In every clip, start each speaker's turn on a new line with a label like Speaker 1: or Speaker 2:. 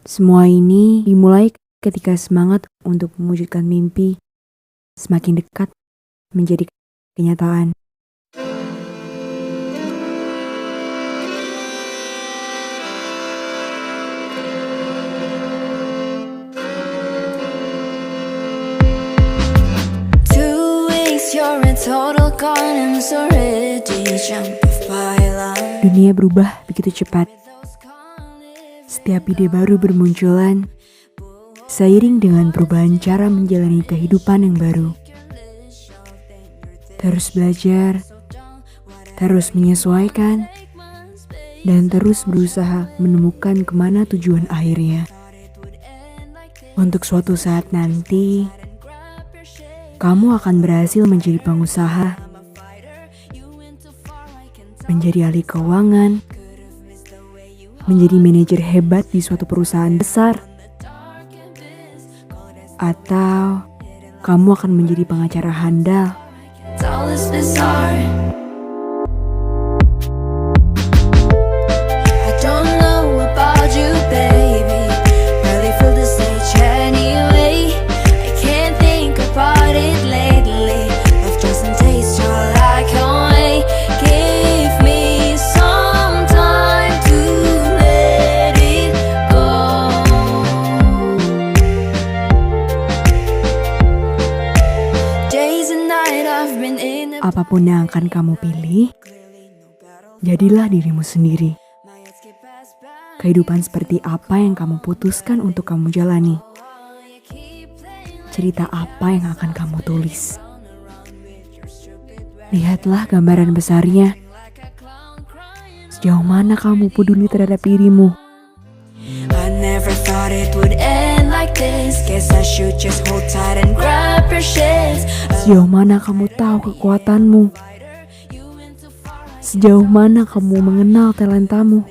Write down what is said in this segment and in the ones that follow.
Speaker 1: Semua ini dimulai ketika semangat untuk mewujudkan mimpi semakin dekat menjadi kenyataan. Dunia berubah begitu cepat. Setiap ide baru bermunculan, seiring dengan perubahan cara menjalani kehidupan yang baru. Terus belajar, terus menyesuaikan, dan terus berusaha menemukan kemana tujuan akhirnya. Untuk suatu saat nanti, kamu akan berhasil menjadi pengusaha, menjadi ahli keuangan, menjadi manajer hebat di suatu perusahaan besar, atau kamu akan menjadi pengacara handal. Apapun yang akan kamu pilih, jadilah dirimu sendiri. Kehidupan seperti apa yang kamu putuskan untuk kamu jalani? Cerita apa yang akan kamu tulis? Lihatlah gambaran besarnya. Sejauh mana kamu peduli terhadap dirimu? Sejauh mana kamu tahu kekuatanmu? Sejauh mana kamu mengenal talentamu?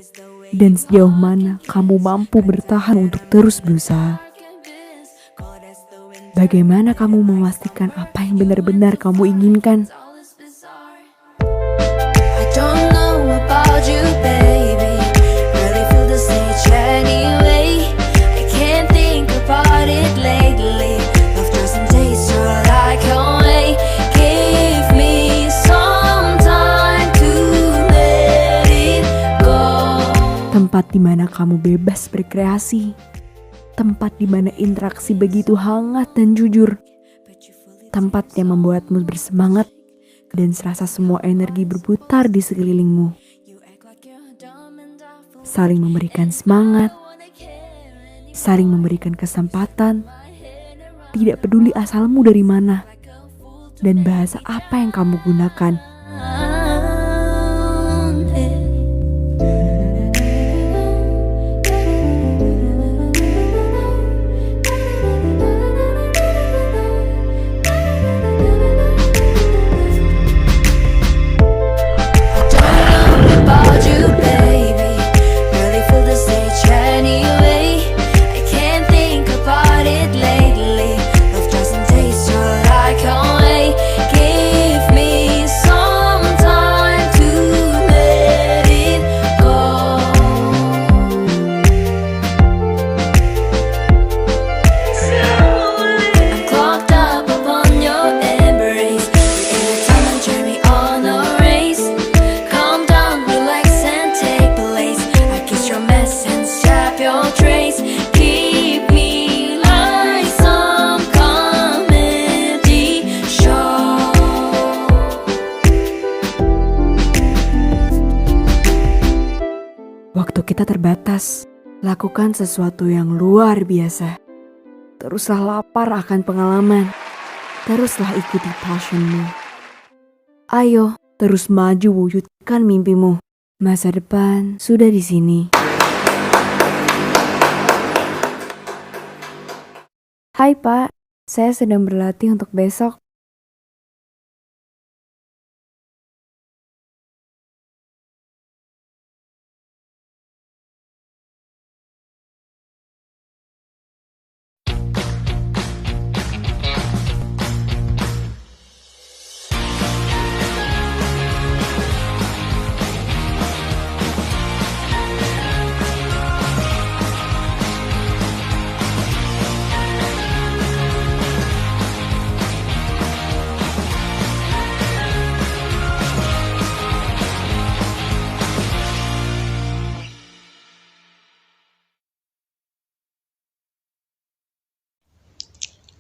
Speaker 1: Dan sejauh mana kamu mampu bertahan untuk terus berusaha? Bagaimana kamu memastikan apa yang benar-benar kamu inginkan? Tempat di mana kamu bebas berkreasi, tempat di mana interaksi begitu hangat dan jujur, tempat yang membuatmu bersemangat dan serasa semua energi berputar di sekelilingmu. Saling memberikan semangat, saling memberikan kesempatan, tidak peduli asalmu dari mana dan bahasa apa yang kamu gunakan. Waktu kita terbatas, lakukan sesuatu yang luar biasa. Teruslah lapar akan pengalaman. Teruslah ikuti passionmu. Ayo, terus maju wujudkan mimpimu. Masa depan sudah di sini. Hai Pak, saya sedang berlatih untuk besok.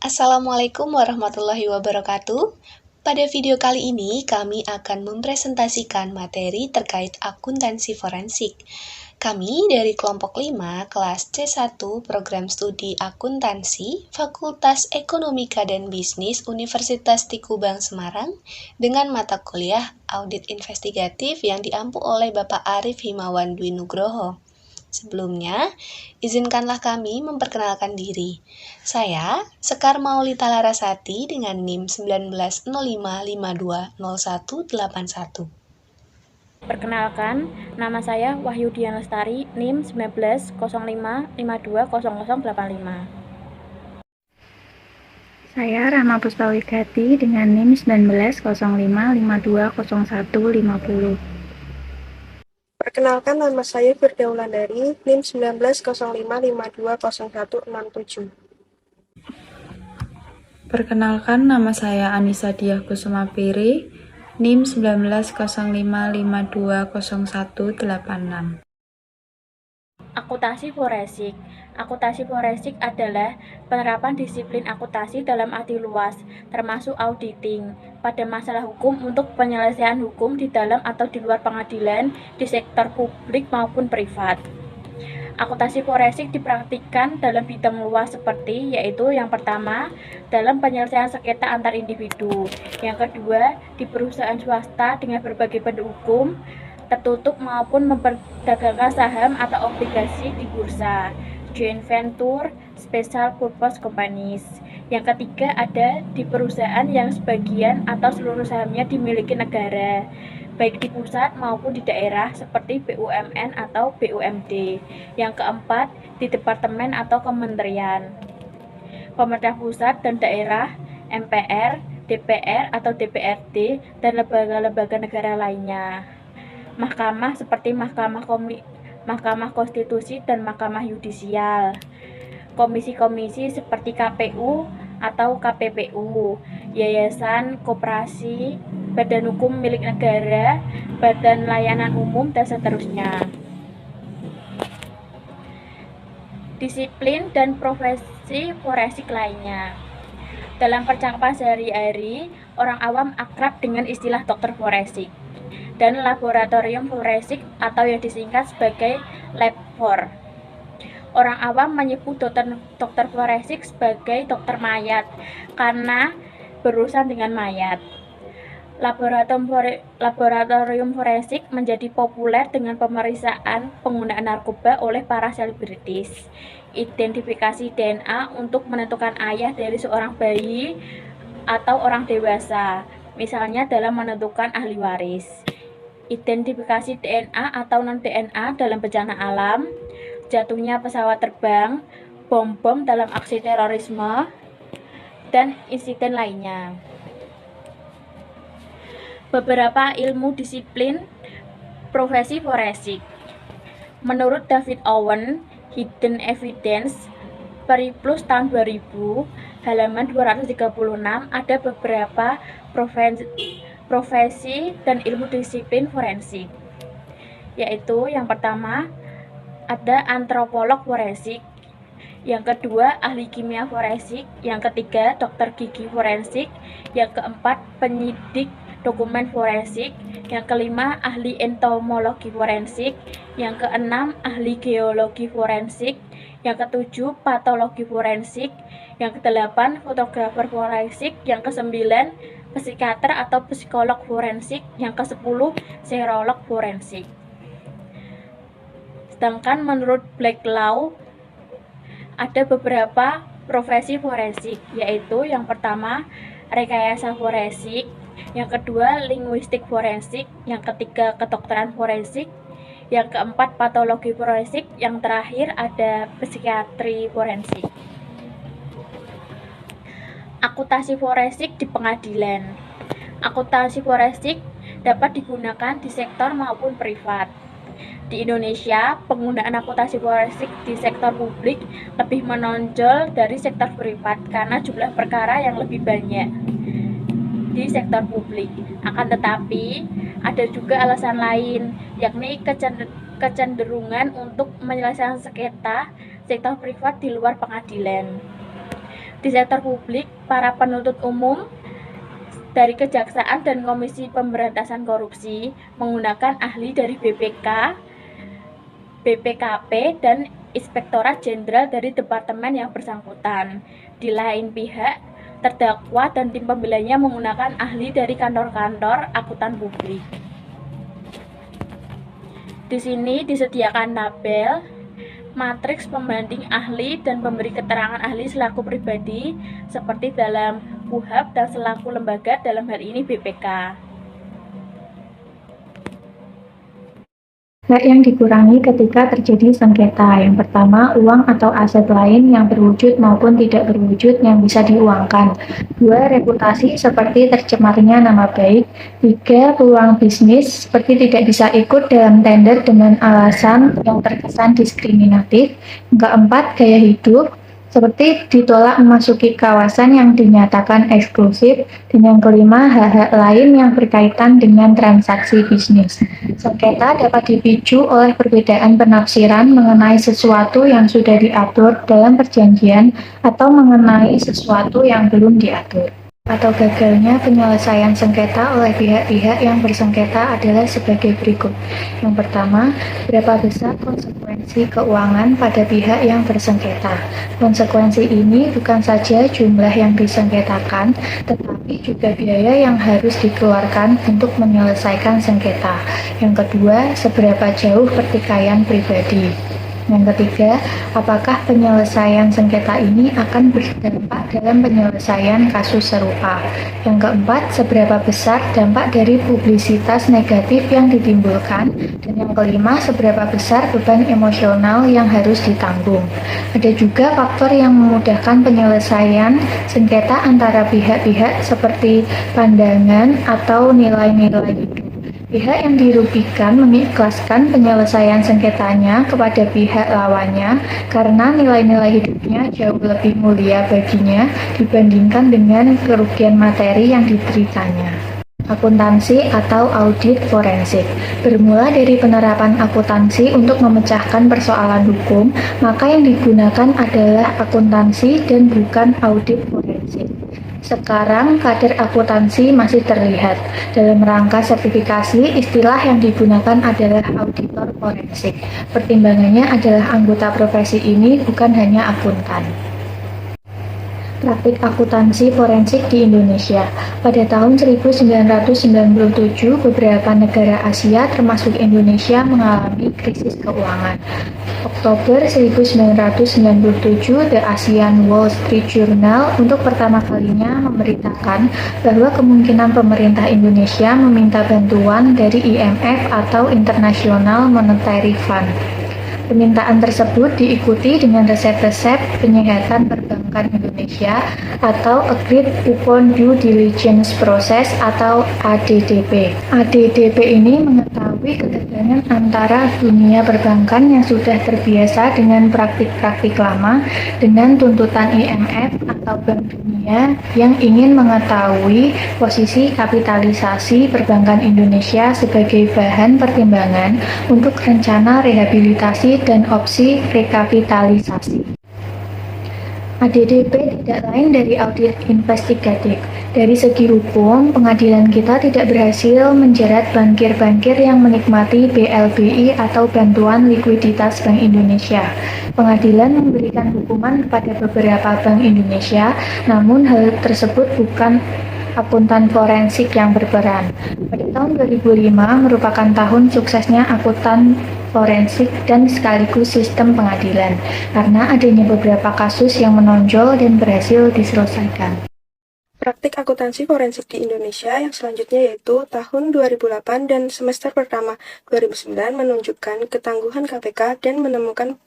Speaker 2: Assalamualaikum warahmatullahi wabarakatuh. Pada video kali ini, kami akan mempresentasikan materi terkait akuntansi forensik. Kami dari kelompok 5, kelas C1, Program Studi Akuntansi, Fakultas Ekonomika dan Bisnis Universitas Tikubang Semarang, dengan mata kuliah Audit Investigatif yang diampu oleh Bapak Arif Himawan Dwi Nugroho. Sebelumnya, izinkanlah kami memperkenalkan diri. Saya, Sekar Maulita Larasati dengan NIM 1905520181.
Speaker 3: Perkenalkan, nama saya Wahyu Dian Lestari, NIM 1905520085.
Speaker 4: Saya Rahma Pustawigati dengan NIM 1905520150.
Speaker 5: Perkenalkan, nama saya Firda Wulandari, NIM 1905520167.
Speaker 6: Perkenalkan, nama saya Anissa Diah Kusuma Piri, NIM 1905520186.
Speaker 3: Akuntansi forensik. Akuntansi forensik adalah penerapan disiplin akuntansi dalam arti luas, termasuk auditing, pada masalah hukum untuk penyelesaian hukum di dalam atau di luar pengadilan, di sektor publik maupun privat. Akuntansi forensik dipraktikkan dalam bidang luas seperti, yaitu yang pertama, dalam penyelesaian sengketa antar individu. Yang kedua, di perusahaan swasta dengan berbagai bentuk hukum, tertutup maupun memperdagangkan saham atau obligasi di bursa, joint venture, special purpose companies. Yang ketiga ada di perusahaan yang sebagian atau seluruh sahamnya dimiliki negara, baik di pusat maupun di daerah seperti BUMN atau BUMD. Yang keempat, di departemen atau kementerian, pemerintah pusat dan daerah, MPR, DPR atau DPRD, dan lembaga-lembaga negara lainnya. Mahkamah seperti Mahkamah Konstitusi dan Mahkamah Yudisial. Komisi-komisi seperti KPU atau KPPU, yayasan, koperasi, badan hukum milik negara, badan layanan umum, dan seterusnya. Disiplin dan profesi forensik lainnya. Dalam percakapan sehari-hari, orang awam akrab dengan istilah dokter forensik dan laboratorium forensik atau yang disingkat sebagai lab-for. Orang awam menyebut dokter forensik sebagai dokter mayat karena berurusan dengan mayat. Laboratorium forensik menjadi populer dengan pemeriksaan penggunaan narkoba oleh para selebritis, identifikasi DNA untuk menentukan ayah dari seorang bayi atau orang dewasa, misalnya dalam menentukan ahli waris, identifikasi DNA atau non-DNA dalam bencana alam, jatuhnya pesawat terbang, bom-bom dalam aksi terorisme, dan insiden lainnya. Beberapa ilmu disiplin profesi forensik. Menurut David Owen, Hidden Evidence, Periplus tahun 2000, halaman 236, ada beberapa profesi dan ilmu disiplin forensik, yaitu yang pertama ada antropolog forensik, yang kedua ahli kimia forensik, yang ketiga dokter gigi forensik, yang keempat penyidik dokumen forensik, yang kelima ahli entomologi forensik, yang keenam ahli geologi forensik, yang ketujuh patologi forensik, yang kedelapan fotografer forensik, yang kesembilan psikiater atau psikolog forensik, yang kesepuluh serolog forensik. Sedangkan menurut Black Law ada beberapa profesi forensik, yaitu yang pertama rekayasa forensik, yang kedua linguistik forensik, yang ketiga kedokteran forensik, yang keempat patologi forensik, yang terakhir ada psikiatri forensik. Akuntansi forensik di pengadilan. Akuntansi forensik dapat digunakan di sektor maupun privat. Di Indonesia, penggunaan akuntansi forensik di sektor publik lebih menonjol dari sektor privat karena jumlah perkara yang lebih banyak di sektor publik. Akan tetapi, ada juga alasan lain, yakni kecenderungan untuk menyelesaikan sengketa sektor privat di luar pengadilan. Di sektor publik, para penuntut umum dari Kejaksaan dan Komisi Pemberantasan Korupsi menggunakan ahli dari BPK, BPKP, dan Inspektorat Jenderal dari departemen yang bersangkutan. Di lain pihak, terdakwa dan tim pembelanya menggunakan ahli dari kantor-kantor akuntan publik. Di sini disediakan tabel, matriks pembanding ahli dan pemberi keterangan ahli selaku pribadi seperti dalam KUHP dan selaku lembaga dalam hal ini BPK.
Speaker 4: Hak yang dikurangi ketika terjadi sengketa. Yang pertama, uang atau aset lain yang berwujud maupun tidak berwujud yang bisa diuangkan. 2. Reputasi seperti tercemarnya nama baik. 3. Peluang bisnis seperti tidak bisa ikut dalam tender dengan alasan yang terkesan diskriminatif. Keempat, gaya hidup seperti ditolak memasuki kawasan yang dinyatakan eksklusif. Dan yang kelima, hak-hak lain yang berkaitan dengan transaksi bisnis. Sengketa dapat dipicu oleh perbedaan penafsiran mengenai sesuatu yang sudah diatur dalam perjanjian atau mengenai sesuatu yang belum diatur. Atau gagalnya penyelesaian sengketa oleh pihak-pihak yang bersengketa adalah sebagai berikut. Yang pertama, berapa besar konsekuensi keuangan pada pihak yang bersengketa. Konsekuensi ini bukan saja jumlah yang disengketakan, tetapi juga biaya yang harus dikeluarkan untuk menyelesaikan sengketa. Yang kedua, seberapa jauh pertikaian pribadi. Yang ketiga, apakah penyelesaian sengketa ini akan berdampak dalam penyelesaian kasus serupa? Yang keempat, seberapa besar dampak dari publisitas negatif yang ditimbulkan? Dan yang kelima, seberapa besar beban emosional yang harus ditanggung? Ada juga faktor yang memudahkan penyelesaian sengketa antara pihak-pihak seperti pandangan atau nilai-nilai hidup. Pihak yang dirugikan mengikhlaskan penyelesaian sengketanya kepada pihak lawannya karena nilai-nilai hidupnya jauh lebih mulia baginya dibandingkan dengan kerugian materi yang dideritanya. Akuntansi atau audit forensik. Bermula dari penerapan akuntansi untuk memecahkan persoalan hukum, maka yang digunakan adalah akuntansi dan bukan audit forensik. Sekarang kader akuntansi masih terlihat. Dalam rangka sertifikasi, istilah yang digunakan adalah auditor forensik. Pertimbangannya adalah anggota profesi ini bukan hanya akuntan. Praktik akuntansi forensik di Indonesia. Pada tahun 1997, beberapa negara Asia termasuk Indonesia mengalami krisis keuangan. Oktober 1997, The Asian Wall Street Journal untuk pertama kalinya memberitakan bahwa kemungkinan pemerintah Indonesia meminta bantuan dari IMF atau International Monetary Fund. Permintaan tersebut diikuti dengan resep-resep penyehatan perbankan Indonesia atau Agreed Upon Due Diligence Process atau ADDP. ADDP ini mengetahui ketegangan antara dunia perbankan yang sudah terbiasa dengan praktik-praktik lama dengan tuntutan IMF atau Bank Dunia yang ingin mengetahui posisi kapitalisasi perbankan Indonesia sebagai bahan pertimbangan untuk rencana rehabilitasi dan opsi rekapitalisasi. ADDP tidak lain dari audit investigatif. Dari segi hukum, pengadilan kita tidak berhasil menjerat bankir-bankir yang menikmati BLBI atau bantuan likuiditas Bank Indonesia. Pengadilan memberikan hukuman kepada beberapa bank Indonesia, namun hal tersebut bukan akuntan forensik yang berperan. Pada tahun 2005 merupakan tahun suksesnya akuntan forensik dan sekaligus sistem pengadilan, karena adanya beberapa kasus yang menonjol dan berhasil diselesaikan.
Speaker 5: Praktik akuntansi forensik di Indonesia yang selanjutnya yaitu tahun 2008 dan semester pertama 2009 menunjukkan ketangguhan KPK dan menemukan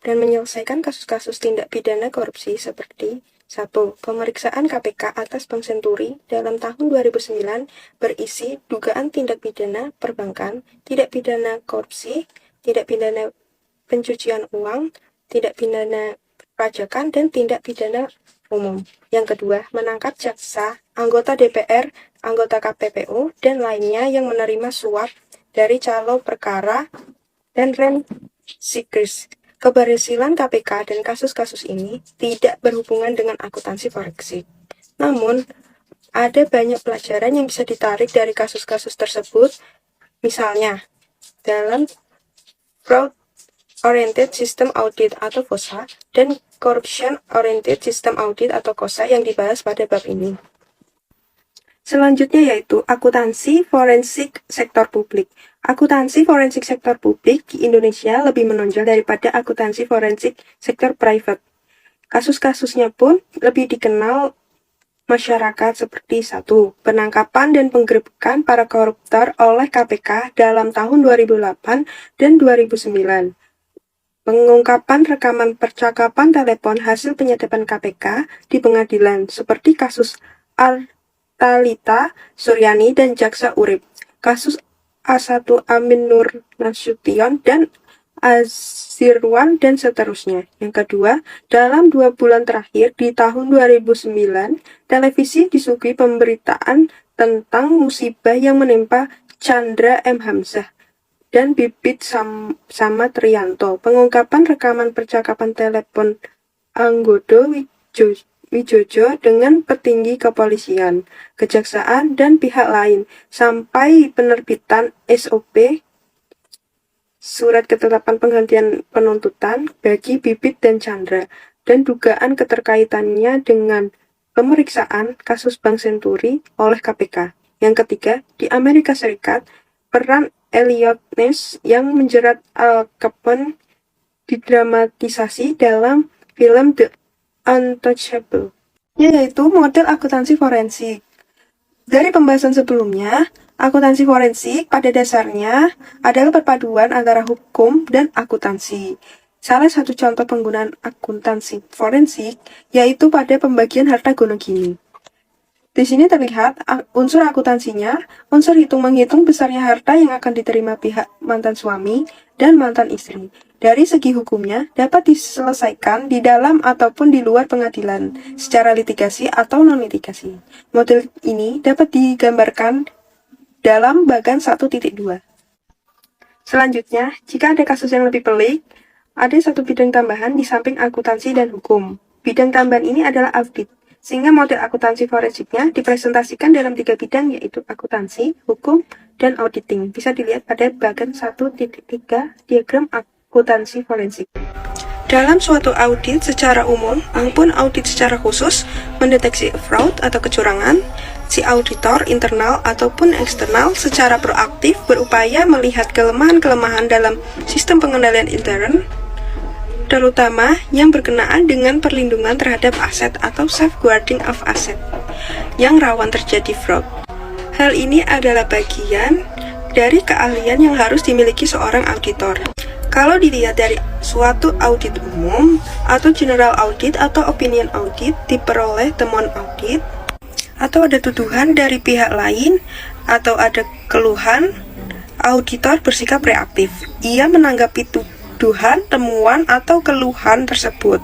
Speaker 5: dan menyelesaikan kasus-kasus tindak pidana korupsi seperti 1. Pemeriksaan KPK atas Bank Senturi dalam tahun 2009 berisi dugaan tindak pidana perbankan, tindak pidana korupsi, tindak pidana pencucian uang, tindak pidana pajakan, dan tindak pidana umum. Yang kedua, menangkap jaksa, anggota DPR, anggota KPPU, dan lainnya yang menerima suap dari calo perkara dan rent seekers. Keberhasilan KPK dan kasus-kasus ini tidak berhubungan dengan akuntansi forensik. Namun, ada banyak pelajaran yang bisa ditarik dari kasus-kasus tersebut, misalnya dalam Fraud Oriented System Audit atau FOSA dan Corruption Oriented System Audit atau KOSA yang dibahas pada bab ini. Selanjutnya yaitu akuntansi forensik sektor publik. Akuntansi forensik sektor publik di Indonesia lebih menonjol daripada akuntansi forensik sektor private. Kasus-kasusnya pun lebih dikenal masyarakat seperti 1. Penangkapan dan penggerebekan para koruptor oleh KPK dalam tahun 2008 dan 2009. Pengungkapan rekaman percakapan telepon hasil penyadapan KPK di pengadilan seperti kasus Talita Suryani dan Jaksa Urip, kasus A1 Amin Nur Nasution dan Azirwan dan seterusnya. Yang kedua, dalam 2 bulan terakhir di tahun 2009, televisi disuguhi pemberitaan tentang musibah yang menimpa Chandra M. Hamzah dan Bibit sama Trianto. Pengungkapan rekaman percakapan telepon Anggodo Wijojo dengan petinggi kepolisian, kejaksaan, dan pihak lain, sampai penerbitan SOP Surat Ketetapan Penghentian Penuntutan bagi Bibit dan Chandra, dan dugaan keterkaitannya dengan pemeriksaan kasus Bank Senturi oleh KPK. Yang ketiga, di Amerika Serikat, peran Elliot Ness yang menjerat Al Capone didramatisasi dalam film The Untouchable, yaitu model akuntansi forensik. Dari pembahasan sebelumnya, akuntansi forensik pada dasarnya adalah perpaduan antara hukum dan akuntansi. Salah satu contoh penggunaan akuntansi forensik yaitu pada pembagian harta gonogini. Di sini terlihat unsur akuntansinya, unsur hitung-menghitung besarnya harta yang akan diterima pihak mantan suami dan mantan istri. Dari segi hukumnya, dapat diselesaikan di dalam ataupun di luar pengadilan, secara litigasi atau non-litigasi. Model ini dapat digambarkan dalam bagan 1.2. Selanjutnya, jika ada kasus yang lebih pelik, ada satu bidang tambahan di samping akuntansi dan hukum. Bidang tambahan ini adalah audit, sehingga model akuntansi forensiknya dipresentasikan dalam 3 bidang, yaitu akuntansi, hukum, dan auditing. Bisa dilihat pada bagan 1.3 diagram akuntansi forensik. Dalam suatu audit secara umum maupun audit secara khusus mendeteksi fraud atau kecurangan, si auditor internal ataupun eksternal secara proaktif berupaya melihat kelemahan-kelemahan dalam sistem pengendalian intern, terutama yang berkenaan dengan perlindungan terhadap aset atau safeguarding of asset yang rawan terjadi fraud. Hal ini adalah bagian dari keahlian yang harus dimiliki seorang auditor. Kalau dilihat dari suatu audit umum atau general audit atau opinion audit, diperoleh temuan audit atau ada tuduhan dari pihak lain atau ada keluhan, auditor bersikap reaktif. Ia menanggapi tuduhan, temuan, atau keluhan tersebut.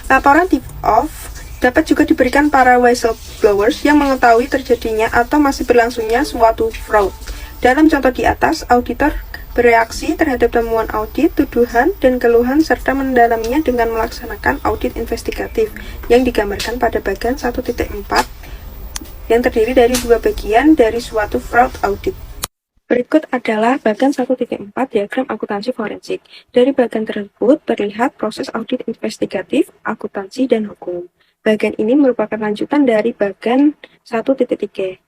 Speaker 5: Laporan tip-off dapat juga diberikan para whistleblowers yang mengetahui terjadinya atau masih berlangsungnya suatu fraud. Dalam contoh di atas, auditor bereaksi terhadap temuan audit, tuduhan, dan keluhan serta mendalaminya dengan melaksanakan audit investigatif yang digambarkan pada bagian 1.4 yang terdiri dari 2 bagian dari suatu fraud audit. Berikut adalah bagian 1.4 diagram akuntansi forensik. Dari bagian tersebut terlihat proses audit investigatif, akuntansi, dan hukum. Bagian ini merupakan lanjutan dari bagian 1.3.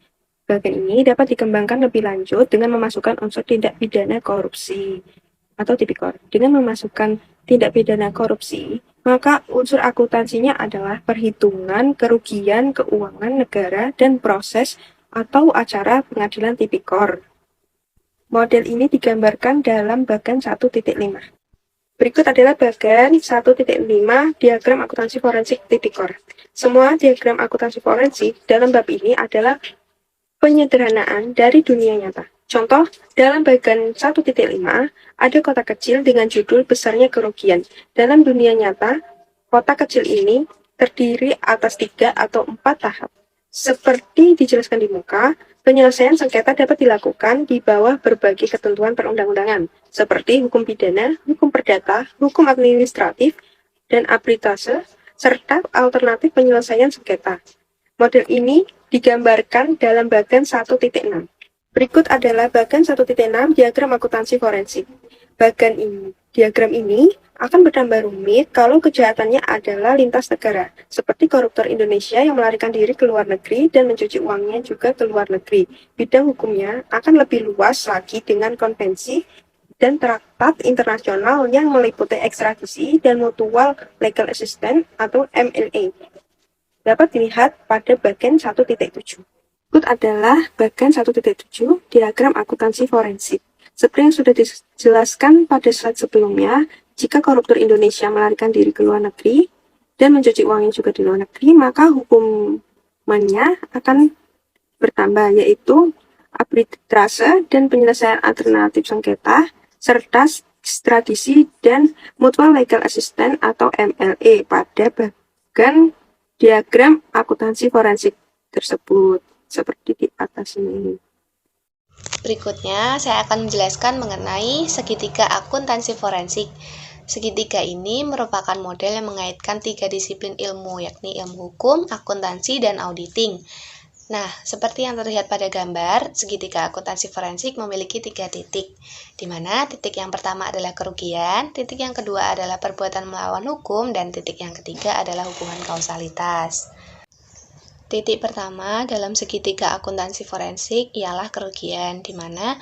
Speaker 5: Bagian ini dapat dikembangkan lebih lanjut dengan memasukkan unsur tindak pidana korupsi atau tipikor. Dengan memasukkan tindak pidana korupsi, maka unsur akuntansinya adalah perhitungan kerugian keuangan negara dan proses atau acara pengadilan tipikor. Model ini digambarkan dalam bagian 1.5. Berikut adalah bagian 1.5 diagram akuntansi forensik tipikor. Semua diagram akuntansi forensik dalam bab ini adalah penyederhanaan dari dunia nyata. Contoh, dalam bagian 1.5 ada kotak kecil dengan judul besarnya kerugian. Dalam dunia nyata, kotak kecil ini terdiri atas 3 atau 4 tahap. Seperti dijelaskan di muka, Penyelesaian sengketa dapat dilakukan di bawah berbagai ketentuan perundang-undangan, seperti hukum pidana, hukum perdata, hukum administratif, dan arbitrase, serta alternatif penyelesaian sengketa. Model ini digambarkan dalam bagan 1.6. Berikut adalah bagan 1.6 diagram akuntansi forensik. Diagram ini akan bertambah rumit kalau kejahatannya adalah lintas negara, seperti koruptor Indonesia yang melarikan diri ke luar negeri dan mencuci uangnya juga ke luar negeri. Bidang hukumnya akan lebih luas lagi dengan konvensi dan traktat internasional yang meliputi ekstradisi dan mutual legal assistance atau MLA. Dapat dilihat pada bagian 1.7. Berikut adalah bagian 1.7 diagram akuntansi forensik. Seperti yang sudah dijelaskan pada slide sebelumnya, jika koruptor Indonesia melarikan diri ke luar negeri dan mencuci uangnya juga di luar negeri, maka hukumannya akan bertambah, yaitu arbitrase dan penyelesaian alternatif sengketa, serta ekstradisi dan mutual legal assistance atau MLA pada bagian diagram akuntansi forensik tersebut, seperti di atas ini.
Speaker 2: Berikutnya, saya akan menjelaskan mengenai segitiga akuntansi forensik. Segitiga ini merupakan model yang mengaitkan 3 disiplin ilmu, yakni ilmu hukum, akuntansi, dan auditing. Nah, seperti yang terlihat pada gambar, segitiga akuntansi forensik memiliki 3 titik, di mana titik yang pertama adalah kerugian, titik yang kedua adalah perbuatan melawan hukum, dan titik yang ketiga adalah hubungan kausalitas. Titik pertama dalam segitiga akuntansi forensik ialah kerugian, di mana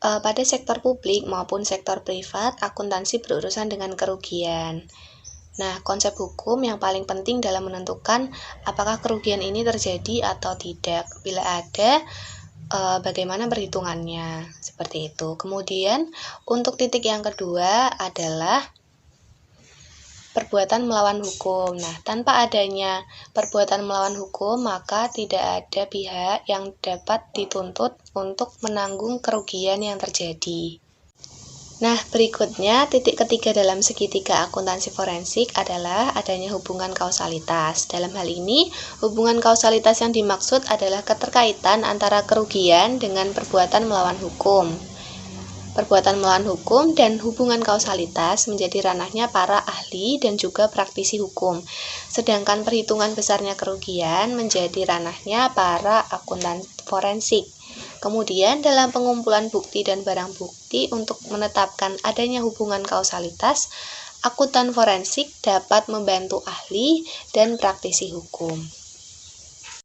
Speaker 2: pada sektor publik maupun sektor privat, akuntansi berurusan dengan kerugian. Nah, konsep hukum yang paling penting dalam menentukan apakah kerugian ini terjadi atau tidak. Bila ada, bagaimana perhitungannya, seperti itu. Kemudian, untuk titik yang kedua adalah perbuatan melawan hukum. Nah, tanpa adanya perbuatan melawan hukum, maka tidak ada pihak yang dapat dituntut untuk menanggung kerugian yang terjadi. Nah, berikutnya titik ketiga dalam segitiga akuntansi forensik adalah adanya hubungan kausalitas. Dalam hal ini, hubungan kausalitas yang dimaksud adalah keterkaitan antara kerugian dengan perbuatan melawan hukum. Perbuatan melawan hukum dan hubungan kausalitas menjadi ranahnya para ahli dan juga praktisi hukum. Sedangkan perhitungan besarnya kerugian menjadi ranahnya para akuntan forensik. Kemudian dalam pengumpulan bukti dan barang bukti untuk menetapkan adanya hubungan kausalitas, akuntan forensik dapat membantu ahli dan praktisi hukum.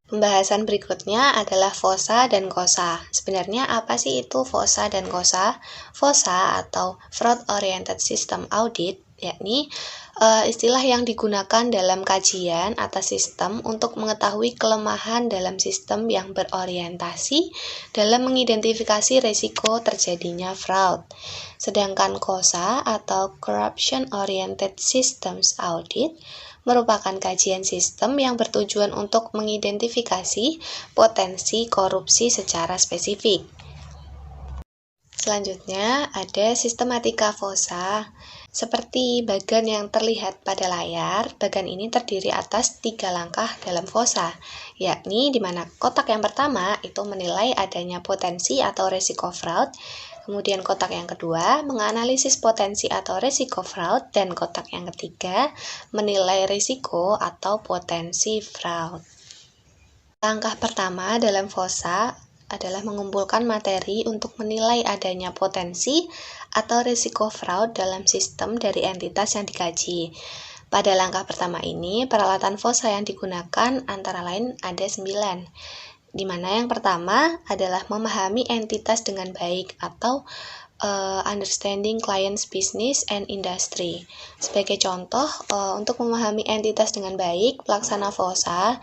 Speaker 2: Pembahasan berikutnya adalah fossa dan cosa. Sebenarnya apa sih itu fossa dan cosa? Fossa atau Fraud Oriented System Audit, yakni istilah yang digunakan dalam kajian atas sistem untuk mengetahui kelemahan dalam sistem yang berorientasi dalam mengidentifikasi risiko terjadinya fraud. Sedangkan cosa atau Corruption Oriented Systems Audit merupakan kajian sistem yang bertujuan untuk mengidentifikasi potensi korupsi secara spesifik. Selanjutnya ada sistematika fossa. Seperti bagan yang terlihat pada layar, bagan ini terdiri atas 3 langkah dalam fossa, yakni di mana kotak yang pertama itu menilai adanya potensi atau risiko fraud, kemudian kotak yang kedua menganalisis potensi atau risiko fraud, dan kotak yang ketiga menilai risiko atau potensi fraud. Langkah pertama dalam fossa adalah mengumpulkan materi untuk menilai adanya potensi atau risiko fraud dalam sistem dari entitas yang dikaji. Pada langkah pertama ini, peralatan fossa yang digunakan antara lain ada 9, di mana yang pertama adalah memahami entitas dengan baik atau understanding client's business and industry. Sebagai contoh, untuk memahami entitas dengan baik, pelaksana fossa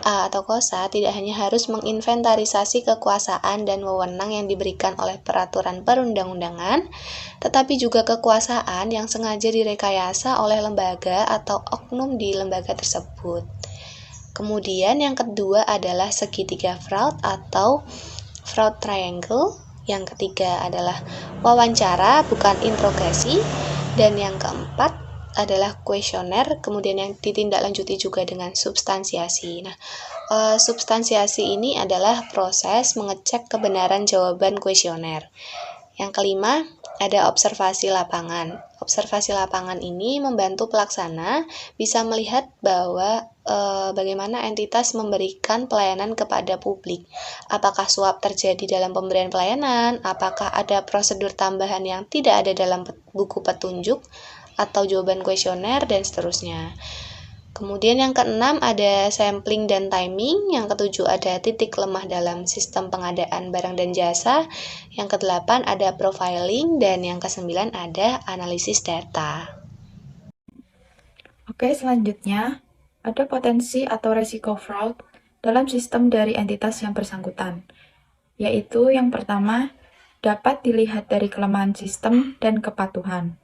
Speaker 2: atau cosa tidak hanya harus menginventarisasi kekuasaan dan wewenang yang diberikan oleh peraturan perundang-undangan, tetapi juga kekuasaan yang sengaja direkayasa oleh lembaga atau oknum di lembaga tersebut. Kemudian yang kedua adalah segitiga fraud atau fraud triangle. Yang ketiga adalah wawancara bukan interogasi, dan yang keempat adalah kuesioner, kemudian yang ditindaklanjuti juga dengan substansiasi. Nah, substansiasi ini adalah proses mengecek kebenaran jawaban kuesioner. Yang kelima, ada observasi lapangan. Observasi lapangan ini membantu pelaksana bisa melihat bahwa bagaimana entitas memberikan pelayanan kepada publik. Apakah suap terjadi dalam pemberian pelayanan, apakah ada prosedur tambahan yang tidak ada dalam buku petunjuk, atau jawaban kuesioner, dan seterusnya. Kemudian yang keenam ada sampling dan timing, yang ketujuh ada titik lemah dalam sistem pengadaan barang dan jasa, yang kedelapan ada profiling, dan yang kesembilan ada analisis data.
Speaker 6: Oke, selanjutnya ada potensi atau resiko fraud dalam sistem dari entitas yang bersangkutan, yaitu yang pertama dapat dilihat dari kelemahan sistem dan kepatuhan.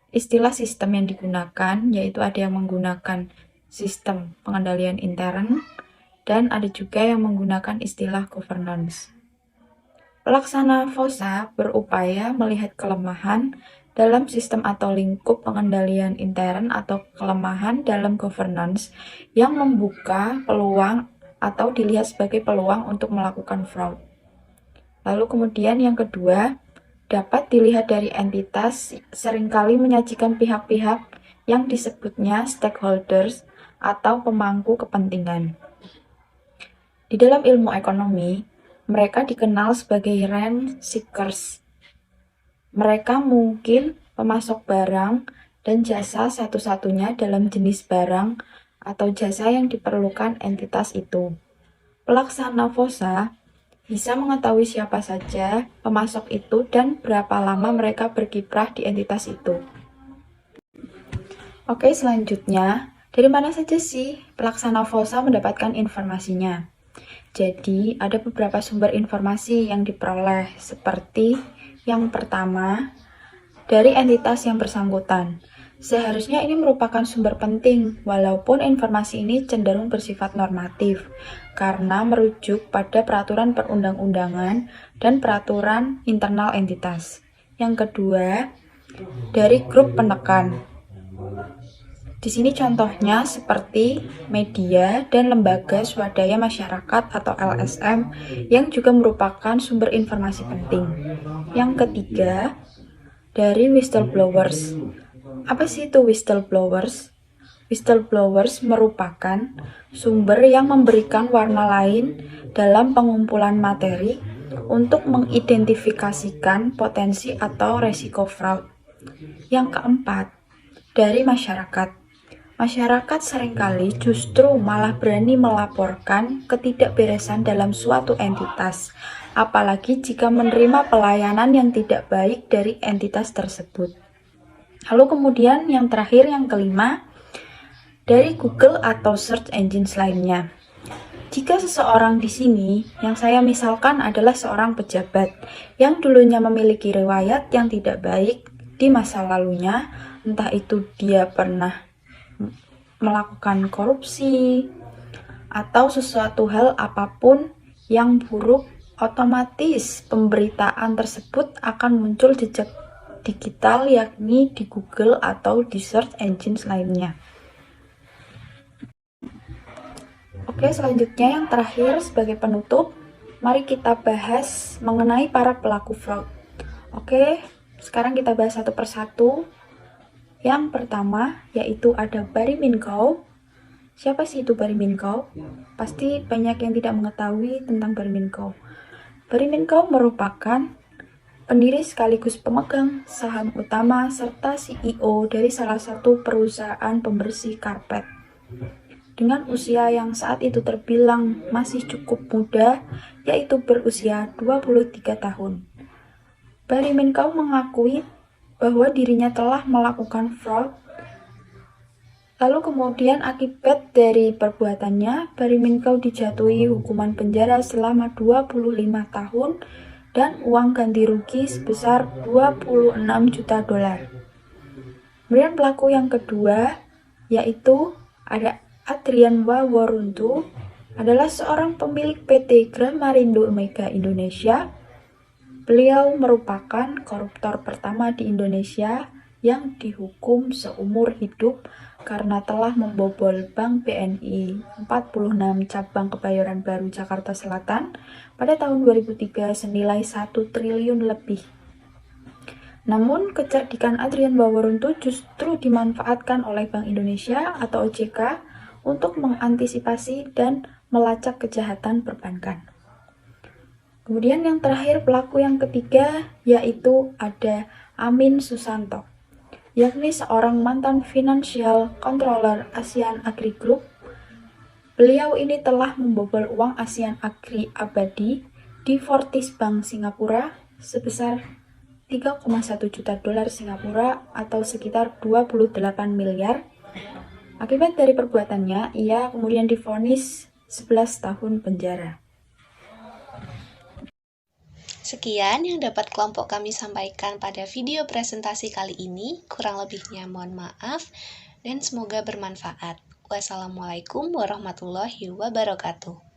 Speaker 6: Istilah sistem yang digunakan yaitu ada yang menggunakan sistem pengendalian intern dan ada juga yang menggunakan istilah governance. Pelaksana FOSA berupaya melihat kelemahan dalam sistem atau lingkup pengendalian intern atau kelemahan dalam governance yang membuka peluang atau dilihat sebagai peluang untuk melakukan fraud. Lalu kemudian yang kedua, dapat dilihat dari entitas seringkali menyajikan pihak-pihak yang disebutnya stakeholders atau pemangku kepentingan. Di dalam ilmu ekonomi, mereka dikenal sebagai rent seekers. Mereka mungkin pemasok barang dan jasa satu-satunya dalam jenis barang atau jasa yang diperlukan entitas itu. Pelaksana FOSA bisa mengetahui siapa saja pemasok itu dan berapa lama mereka berkiprah di entitas itu. Oke, selanjutnya, dari mana saja sih pelaksana FOSA mendapatkan informasinya? Jadi, ada beberapa sumber informasi yang diperoleh, seperti yang pertama, dari entitas yang bersangkutan. Seharusnya ini merupakan sumber penting, walaupun informasi ini cenderung bersifat normatif, karena merujuk pada peraturan perundang-undangan dan peraturan internal entitas. Yang kedua, dari grup penekan. Di sini contohnya seperti media dan lembaga swadaya masyarakat atau LSM yang juga merupakan sumber informasi penting. Yang ketiga, dari whistleblowers. Apa sih itu whistleblowers? Whistleblowers merupakan sumber yang memberikan warna lain dalam pengumpulan materi untuk mengidentifikasikan potensi atau resiko fraud. Yang keempat, dari masyarakat. Masyarakat seringkali justru malah berani melaporkan ketidakberesan dalam suatu entitas, apalagi jika menerima pelayanan yang tidak baik dari entitas tersebut. Lalu kemudian yang terakhir, yang kelima, dari Google atau search engines lainnya. Jika seseorang di sini, yang saya misalkan adalah seorang pejabat yang dulunya memiliki riwayat yang tidak baik di masa lalunya, entah itu dia pernah melakukan korupsi atau sesuatu hal apapun yang buruk, otomatis pemberitaan tersebut akan muncul jejak digital, yakni di Google atau di search engines lainnya. Oke, selanjutnya yang terakhir sebagai penutup, mari kita bahas mengenai para pelaku fraud. Oke, sekarang kita bahas satu persatu. Yang pertama yaitu ada Barry Minkow. Siapa sih itu Barry Minkow? Pasti banyak yang tidak mengetahui tentang Barry Minkow. Barry Minkow merupakan pendiri sekaligus pemegang saham utama serta CEO dari salah satu perusahaan pembersih karpet. Dengan usia yang saat itu terbilang masih cukup muda, yaitu berusia 23 tahun. Barry Minkow mengakui bahwa dirinya telah melakukan fraud. Lalu kemudian akibat dari perbuatannya, Barry Minkow dijatuhi hukuman penjara selama 25 tahun dan uang ganti rugi sebesar 26 juta dolar. Kemudian pelaku yang kedua yaitu ada Adrian Waworuntu, adalah seorang pemilik PT Gramarindo Mega Indonesia. Beliau merupakan koruptor pertama di Indonesia yang dihukum seumur hidup karena telah membobol Bank BNI 46 cabang Kebayoran Baru Jakarta Selatan pada tahun 2003 senilai 1 triliun lebih. Namun, kecerdikan Adrian Baworun itu justru dimanfaatkan oleh Bank Indonesia atau OJK untuk mengantisipasi dan melacak kejahatan perbankan. Kemudian yang terakhir, pelaku yang ketiga yaitu ada Amin Susanto, yakni seorang mantan Financial Controller ASEAN Agri Group. Beliau ini telah membobol uang ASEAN Agri Abadi di Fortis Bank Singapura sebesar 3,1 juta dolar Singapura atau sekitar 28 miliar. Akibat dari perbuatannya, ia kemudian divonis 11 tahun penjara.
Speaker 2: Sekian yang dapat kelompok kami sampaikan pada video presentasi kali ini. Kurang lebihnya mohon maaf dan semoga bermanfaat. Wassalamualaikum warahmatullahi wabarakatuh.